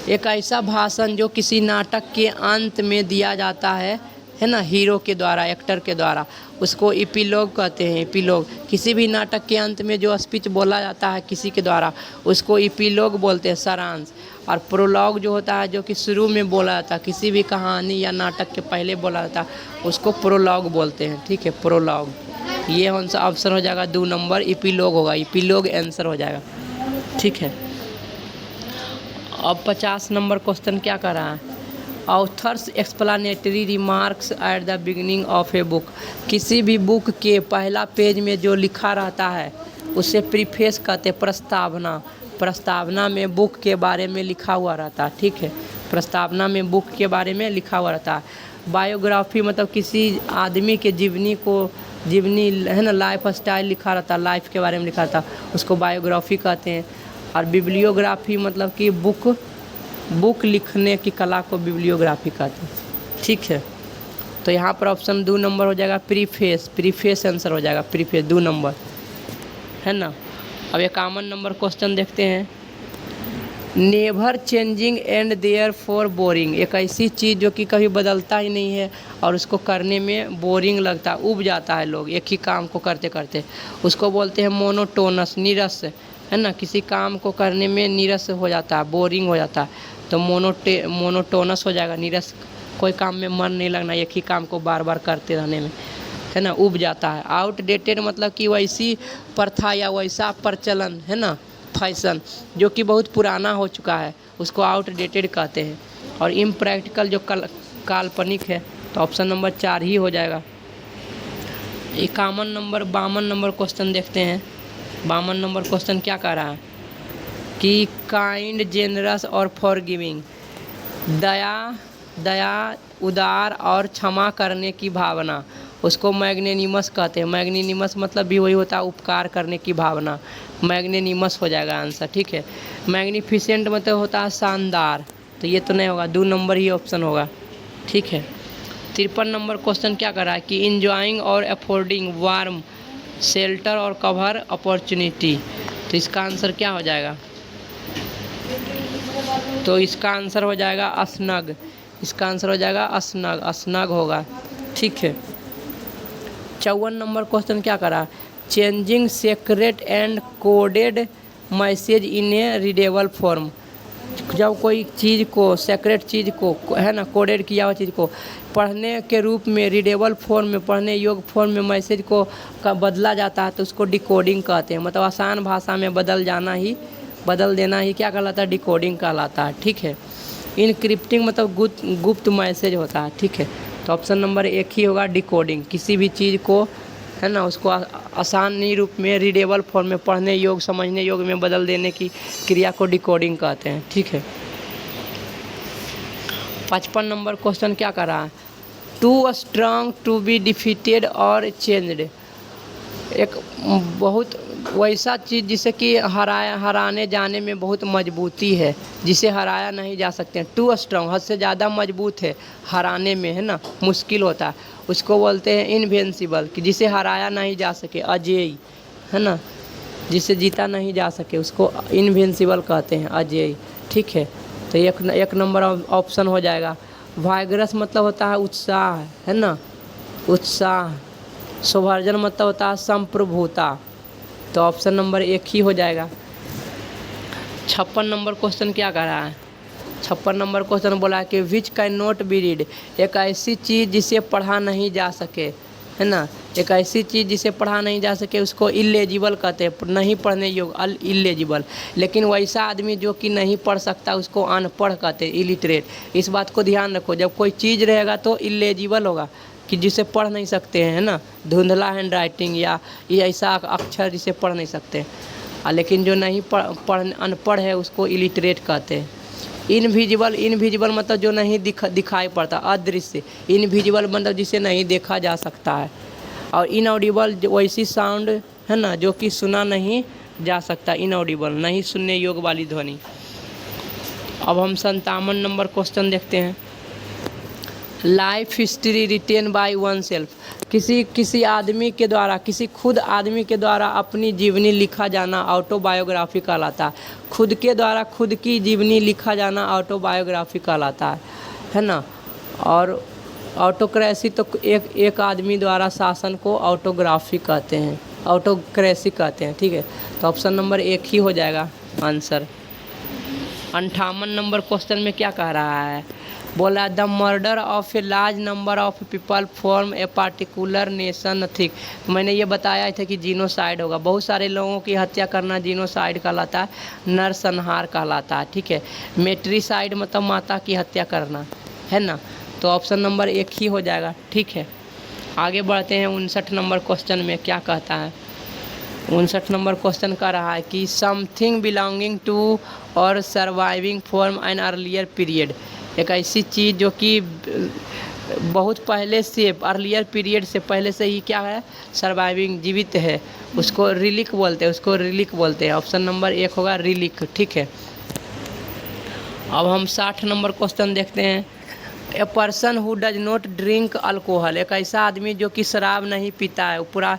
एक ऐसा भाषण जो किसी नाटक के अंत में दिया जाता है ना, हीरो के द्वारा, एक्टर के द्वारा, उसको इपीलोग कहते हैं। इपीलोग, किसी भी नाटक के अंत में जो स्पीच बोला जाता है किसी के द्वारा उसको इपीलोग बोलते हैं, सारांश। और प्रोलॉग जो होता है जो कि शुरू में बोला जाता है, किसी भी कहानी या नाटक के पहले बोला जाता है उसको प्रोलॉग बोलते हैं, ठीक है, प्रोलॉग। ये कौन सा ऑप्शन हो जाएगा, 2 नंबर इपीलोग होगा, इपीलोग आंसर हो जाएगा, ठीक है। अब 50 नंबर क्वेश्चन क्या कर रहा है, authors explanatory remarks at the beginning of a book. किसी भी बुक के पहला पेज में जो लिखा रहता है उसे प्रीफेस कहते हैं, प्रस्तावना। प्रस्तावना में बुक के बारे में लिखा हुआ रहता है, ठीक है। प्रस्तावना में बुक के बारे में लिखा हुआ रहता है। बायोग्राफी मतलब किसी आदमी के जीवनी है ना, लाइफ स्टाइल लिखा रहता है, लाइफ के बारे में लिखा रहता है, उसको बायोग्राफी कहते हैं। और बिब्लियोग्राफी मतलब कि बुक लिखने की कला को बिब्लियोग्राफी कहते हैं, ठीक है। तो यहाँ पर ऑप्शन 2 नंबर हो जाएगा प्रीफेस आंसर हो जाएगा, प्रीफेस 2 नंबर, है ना। अब 51 नंबर क्वेश्चन देखते हैं। Never changing and therefore boring. एक ऐसी चीज़ जो कि कभी बदलता ही नहीं है और उसको करने में बोरिंग लगता है, ऊब जाता है लोग एक ही काम को करते करते, उसको बोलते हैं मोनोटोनस, नीरस, है ना। किसी काम को करने में नीरस हो जाता है, बोरिंग हो जाता है, तो मोनोटोनस हो जाएगा, नीरस। कोई काम में मन नहीं लगना, एक ही काम को बार बार करते रहने में, है ना, ऊब जाता है। आउटडेटेड मतलब कि वैसी प्रथा या वैसा प्रचलन, है ना, फैशन जो कि बहुत पुराना हो चुका है, उसको आउटडेटेड कहते हैं। और इम्प्रैक्टिकल जो काल्पनिक है, तो ऑप्शन नंबर 4 ही हो जाएगा। 52 नंबर क्वेश्चन देखते हैं। 52 नंबर क्वेश्चन क्या कह रहा है कि काइंड, जेनरस और फॉरगिविंग, दया, उदार और क्षमा करने की भावना, उसको मैग्नेनिमस कहते हैं। मैग्नेनिमस मतलब भी वही होता है, उपकार करने की भावना, मैग्नेनिमस हो जाएगा आंसर, ठीक है। मैग्निफिसेंट मतलब होता है शानदार, तो ये तो नहीं होगा, 2 नंबर ही ऑप्शन होगा, ठीक है। 53 नंबर क्वेश्चन क्या कर रहा है कि इंजॉइंग और अफोर्डिंग वार्म शेल्टर और कवर अपॉर्चुनिटी, तो इसका आंसर क्या हो जाएगा? तो इसका आंसर हो जाएगा अस्नग, इसका आंसर हो जाएगा अस्नग होगा, ठीक है। 54 नंबर क्वेश्चन क्या करा, changing secret and coded message in a readable form. जब कोई चीज़ को, सेक्रेट चीज़ को, है ना, कोडेड किया हुआ चीज़ को पढ़ने के रूप में, रीडेबल फॉर्म में, पढ़ने योग्य फॉर्म में मैसेज को बदला जाता है, तो उसको डिकोडिंग कहते हैं। मतलब आसान भाषा में बदल देना ही क्या कहलाता है? डिकोडिंग कहलाता है, ठीक है। इनक्रिप्टिंग मतलब गुप्त मैसेज होता है, ठीक है। तो ऑप्शन नंबर 1 ही होगा, डिकोडिंग। किसी भी चीज़ को, है ना, उसको आसानी रूप में, रीडेबल फॉर्म में, पढ़ने योग्य, समझने योग्य में बदल देने की क्रिया को डिकोडिंग कहते हैं, ठीक है। 55 नंबर क्वेश्चन क्या कर रहा है, too strong to be defeated और चेंज्ड। एक बहुत वैसा चीज़ जिसे कि हराने जाने में बहुत मजबूती है, जिसे हराया नहीं जा सकते हैं। टू स्ट्रांग, हद से ज़्यादा मजबूत है, हराने में, है ना, मुश्किल होता है, उसको बोलते हैं इनविंसिबल, कि जिसे हराया नहीं जा सके, अजेय, है ना, जिसे जीता नहीं जा सके, उसको इनविंसिबल कहते हैं, अजेय, ठीक है। तो एक नंबर ऑप्शन हो जाएगा। वाइग्रस मतलब होता है उत्साह, है ना, उत्साह। सौभार्जन मतलब होता है संप्रभुता, तो ऑप्शन नंबर 1 ही हो जाएगा। 56 नंबर क्वेश्चन क्या कह रहा है, 56 नंबर क्वेश्चन बोला कि which can not be read. एक ऐसी चीज़ जिसे पढ़ा नहीं जा सके, है ना, एक ऐसी चीज़ जिसे पढ़ा नहीं जा सके, उसको इलेजिबल कहते हैं, नहीं पढ़ने योग्य, इलेजिबल। लेकिन वैसा आदमी जो कि नहीं पढ़ सकता, उसको अनपढ़ कहते हैं, इलिटरेट। इस बात को ध्यान रखो, जब कोई चीज़ रहेगा तो इलेजिबल होगा, कि जिसे पढ़ नहीं सकते हैं, है ना, धुंधला हैंड राइटिंग या ये ऐसा अक्षर जिसे पढ़ नहीं सकते। लेकिन जो नहीं अनपढ़ है, उसको इलिटरेट कहते हैं। इनविजिबल मतलब जो नहीं दिखाई पड़ता, अदृश्य। इनविजिबल मतलब जिसे नहीं देखा जा सकता है। और इनऑडिबल वैसी साउंड, है ना, जो कि सुना नहीं जा सकता, इनऑडिबल, नहीं सुनने योग्य वाली ध्वनि। अब हम 57 नंबर क्वेश्चन देखते हैं। Life history written by one self. किसी आदमी के द्वारा, किसी खुद आदमी के द्वारा अपनी जीवनी लिखा जाना ऑटोबायोग्राफी कहलाता है। खुद के द्वारा खुद की जीवनी लिखा जाना ऑटोबायोग्राफी कहलाता है ना। और ऑटोक्रेसी तो एक आदमी द्वारा शासन को ऑटोग्राफी कहते हैं, ऑटोक्रेसी कहते हैं, ठीक है। तो ऑप्शन नंबर 1 ही हो जाएगा आंसर। 58 नंबर क्वेश्चन में क्या कह रहा है, बोला the murder of a large number of people form a particular nation think. तो मैंने ये बताया था कि जीनोसाइड होगा, बहुत सारे लोगों की हत्या करना जीनोसाइड कहलाता है, नरसंहार कहलाता है, ठीक है। मेट्रीसाइड मतलब माता की हत्या करना, है ना। तो ऑप्शन नंबर 1 ही हो जाएगा, ठीक है। आगे बढ़ते हैं 59 नंबर क्वेश्चन में। क्या कहता है 59 नंबर क्वेश्चन का रहा है कि समथिंग बिलोंगिंग टू और surviving form an earlier period, एक ऐसी चीज़ जो कि बहुत पहले से, अर्लियर पीरियड से पहले से ही क्या है, सर्वाइविंग, जीवित है, उसको रिलिक बोलते हैं, उसको रिलिक बोलते हैं। ऑप्शन नंबर 1 होगा रिलिक, ठीक है। अब हम 60 नंबर क्वेश्चन देखते हैं। ए person who does not drink alcohol, एक ऐसा आदमी जो कि शराब नहीं पीता है, पूरा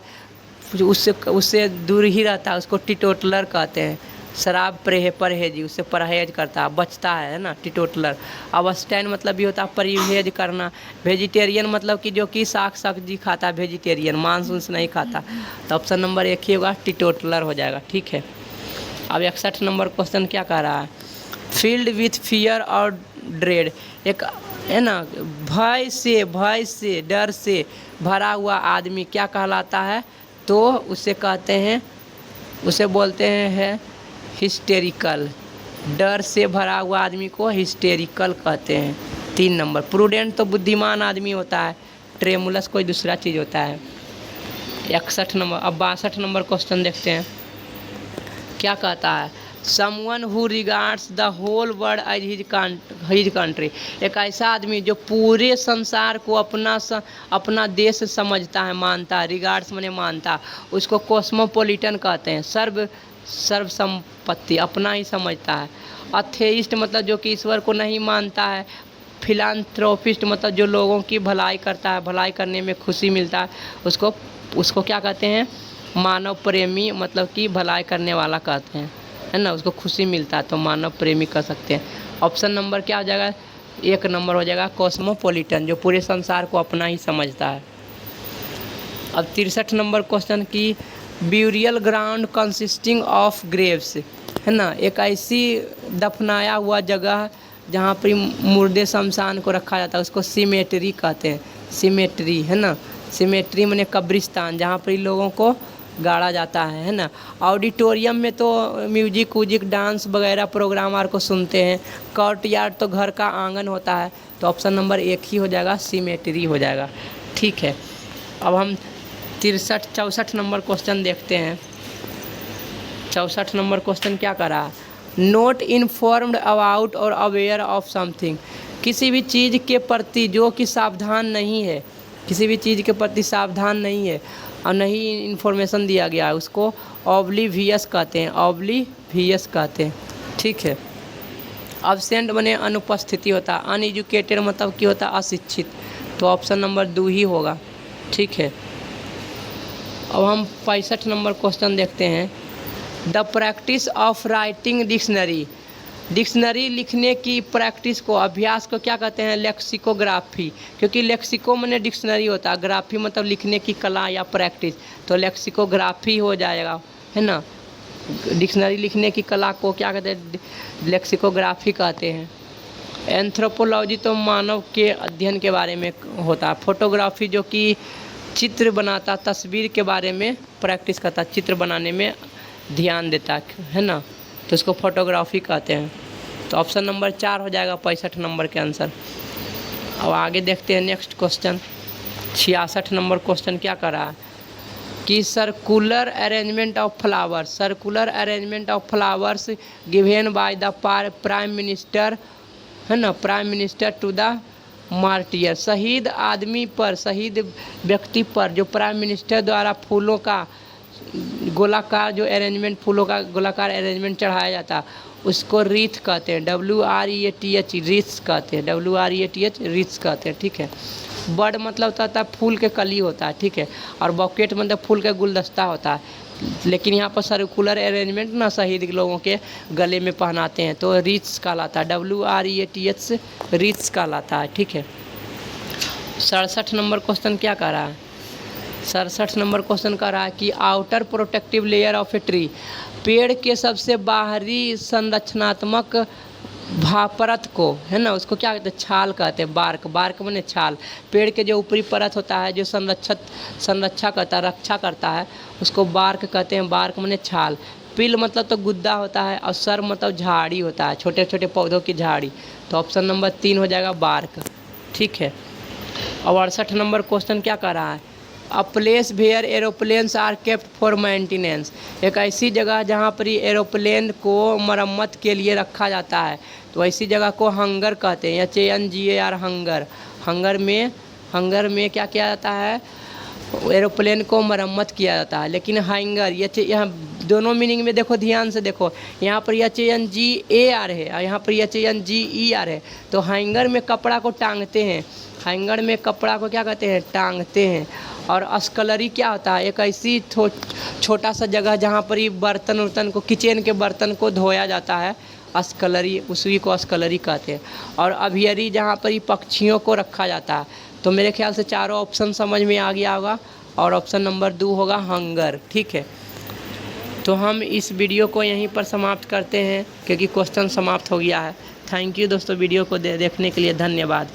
उससे दूर ही रहता है, उसको टीटोटलर कहते हैं। शराब परहेजी, उससे परहेज करता है, बचता है ना, टीटोटलर। अबस्टैन मतलब भी होता है परहेज करना। वेजिटेरियन मतलब कि जो कि साग सब्जी खाता है, वेजिटेरियन, मांस उंस नहीं खाता। तो ऑप्शन नंबर 1 ही होगा, टीटोटलर हो जाएगा, ठीक है। अब 61 नंबर क्वेश्चन क्या कह रहा है, फील्ड विथ फियर और ड्रेड, एक है ना भय से डर से भरा हुआ आदमी क्या कहलाता है, तो उसे कहते हैं, उसे बोलते हैं हिस्टेरिकल। डर से भरा हुआ आदमी को हिस्टेरिकल कहते हैं। 3 नंबर प्रूडेंट तो बुद्धिमान आदमी होता है, ट्रेमुलस कोई दूसरा चीज़ होता है। 61 नंबर। अब 62 नंबर क्वेश्चन देखते हैं। क्या कहता है, someone who regards the whole world as his country, एक ऐसा आदमी जो पूरे संसार को अपना देश समझता है, मानता है। रिगार्ड्स माने मानता, उसको कॉस्मोपॉलिटन कहते हैं, सर्व संपत्ति, अपना ही समझता है। अथेइस्ट मतलब जो कि ईश्वर को नहीं मानता है। फिलांथ्रोपिस्ट मतलब जो लोगों की भलाई करता है, भलाई करने में खुशी मिलता है, उसको क्या कहते हैं, मानव प्रेमी, मतलब कि भलाई करने वाला कहते हैं, है ना, उसको खुशी मिलता है तो मानव प्रेमी कह सकते हैं। ऑप्शन नंबर क्या हो जाएगा, 1 नंबर हो जाएगा, कॉस्मोपॉलिटन, जो पूरे संसार को अपना ही समझता है। अब 63 नंबर क्वेश्चन की, burial ground consisting of Graves, है ना, एक ऐसी दफनाया हुआ जगह जहाँ पर मुर्दे शमशान को रखा जाता है, उसको सीमेट्री कहते हैं। सीमेट्री, है ना, सीमेट्री माने कब्रिस्तान, जहाँ पर लोगों को गाड़ा जाता है ना। ऑडिटोरियम में तो म्यूजिक डांस वगैरह प्रोग्राम आर को सुनते हैं। कोर्ट यार्ड तो घर का आंगन होता है। तो ऑप्शन नंबर 1 ही हो जाएगा, सीमेट्री हो जाएगा, ठीक है। अब हम 64 नंबर क्वेश्चन देखते हैं। 64 नंबर क्वेश्चन क्या कर रहा है, नॉट इन्फॉर्म्ड अबाउट और अवेयर ऑफ समथिंग, किसी भी चीज़ के प्रति जो कि सावधान नहीं है, किसी भी चीज़ के प्रति सावधान नहीं है और नहीं इन्फॉर्मेशन दिया गया है, उसको ऑब्लिवियस कहते हैं, ऑब्लिवियस कहते हैं, ठीक है। अब्सेंट बने अनुपस्थिति होता है। अनएजुकेटेड मतलब कि होता है अशिक्षित। तो ऑप्शन नंबर 2 ही होगा, ठीक है। अब हम 65 नंबर क्वेश्चन देखते हैं। The practice of writing dictionary, dictionary लिखने की प्रैक्टिस को, अभ्यास को क्या कहते हैं, लेक्सिकोग्राफी, क्योंकि लेक्सिको माने डिक्शनरी होता है, ग्राफी मतलब लिखने की कला या प्रैक्टिस, तो लेक्सिकोग्राफी हो जाएगा, है ना। डिक्शनरी लिखने की कला को क्या कहते हैं, लेक्सिकोग्राफी कहते हैं। एंथ्रोपोलॉजी तो मानव के अध्ययन के बारे में होता है। फोटोग्राफी जो कि चित्र बनाता, तस्वीर के बारे में प्रैक्टिस करता, चित्र बनाने में ध्यान देता है ना, तो इसको फोटोग्राफी कहते हैं। तो ऑप्शन नंबर 4 हो जाएगा 65 नंबर के आंसर। अब आगे देखते हैं नेक्स्ट क्वेश्चन। 66 नंबर क्वेश्चन क्या कर रहा है कि circular arrangement of flowers, circular arrangement of flowers given by the prime minister, है ना, prime minister to the martyr, शहीद आदमी पर, शहीद व्यक्ति पर जो प्राइम मिनिस्टर द्वारा फूलों का गोलाकार जो अरेंजमेंट, फूलों का गोलाकार अरेंजमेंट चढ़ाया जाता, उसको रीथ कहते हैं, WREATH, रीथ्स कहते हैं, WREATH, रीथ्स कहते हैं, ठीक है। बर्ड मतलब होता है फूल के कली होता है, ठीक है, और बॉकेट मतलब फूल का गुलदस्ता होता है, लेकिन यहाँ पर सर्कुलर अरेंजमेंट ना शहीद लोगों के गले में पहनाते हैं, तो रीथ्स कहलाता है, WREATH, रीथ्स कहलाता है, ठीक है। 67 नंबर क्वेश्चन क्या कह रहा है, 67 नंबर क्वेश्चन कह रहा है कि outer protective layer of a tree, पेड़ के सबसे बाहरी संरचनात्मक परत को, है ना, उसको क्या कहते हैं, छाल कहते हैं, बार्क, बार्क माने छाल। पेड़ के जो ऊपरी परत होता है जो संरक्षा करता है, रक्षा करता है, उसको बार्क कहते हैं, बार्क माने छाल। पिल मतलब तो गुद्दा होता है और सर मतलब झाड़ी होता है, छोटे छोटे पौधों की झाड़ी। तो ऑप्शन नंबर 3 हो जाएगा बार्क। ठीक है। और 68 नंबर क्वेश्चन क्या कह रहा है, a place where aeroplanes are kept for maintenance, एक ऐसी जगह जहाँ पर एरोप्लेन को मरम्मत के लिए रखा जाता है, तो ऐसी जगह को हंगर कहते हैं, HNGAR हंगर। हंगर में क्या किया जाता है, एरोप्लेन को मरम्मत किया जाता है। लेकिन हैंगर यहाँ दोनों मीनिंग में देखो, ध्यान से देखो, यहाँ पर HNGAR है और यहाँ पर HNGER है। तो हैंगर में कपड़ा को टांगते हैं, हैंगर में कपड़ा को क्या कहते हैं, टांगते हैं। और अस्कलरी क्या होता है, एक ऐसी छोटा सा जगह जहाँ पर ये बर्तन उर्तन को, किचन के बर्तन को धोया जाता है, अस्कलरी, उसी को अस्कलरी कहते हैं। और अभियरी जहाँ पर ये पक्षियों को रखा जाता है। तो मेरे ख्याल से चारों ऑप्शन समझ में आ गया होगा और ऑप्शन नंबर 2 होगा हंगर। ठीक है, तो हम इस वीडियो को यहीं पर समाप्त करते हैं क्योंकि क्वेश्चन समाप्त हो गया है। थैंक यू दोस्तों, वीडियो को देखने के लिए धन्यवाद।